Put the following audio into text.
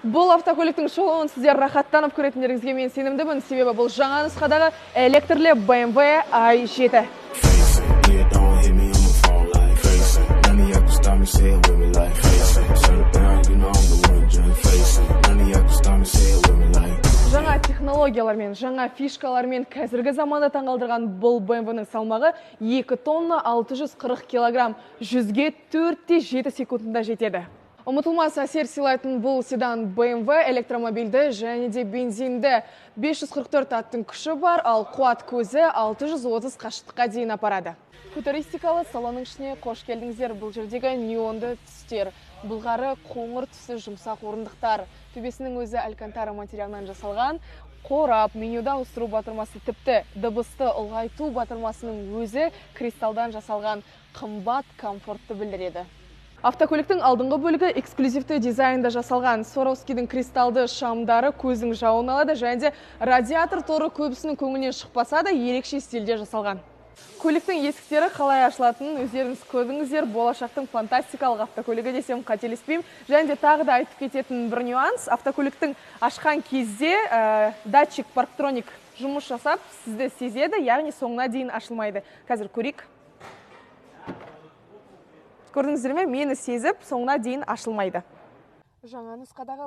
Бұл автокөліктің шоуын сіздер рахаттанып көретіндеріңізге мен сенімдімін, себебі бұл жаңа нұсқадағы электрлі BMW i7. Жаңа технологиялармен, жаңа фишкалармен қазіргі заманда таңғалдырған бұл BMW-ның салмағы 2 тонна 640 килограмм, 100-ге 4,7 секундында жетеді. Ұмытылмас әсер сыйлайтын бұл седан BMW электромобильді және де бензинді 544 аттың күші бар, ал қуат көзі 630 қашықтыққа дейін апарады. Футуристикалы салонның ішіне қош келдіңіздер. Бұл жердегі неонды түстер, бұлғары қоңыр түсі жұмсақ орындықтар, төбесінің өзі алькантара материалынан жасалған, қорап, менюда ауыстыру батырмасы, тіпті дыбысты ұлғайту батырмасының өзі кристалдан жасалған қымбат комфортты білдіреді. Автокөліктің алдыңғы бөлігі эксклюзивті дизайнда жасалған. Сваровскийдің кристалды шамдары көздің жауын алады, және де радиатор торы көбісінің көңілінен шықпаса да ерекше стильде жасалған. Көліктің есіктері қалай ашылатынын өздеріңіз көрдіңіздер. Болашақтың фантастикалық автокөлігі десем қателеспеймін. Және де тағы да айтып кететін бір нюанс. Автокөліктің ашқан кезде датчик парктроник жұмыс жасап, сізді сезеді, яғни соңына дейін ашылмайды. Қазір көрейік. Көрдіңіздер ме? Мені сезіп, соңына дейін ашылмайды. Жаңа нұсқадағы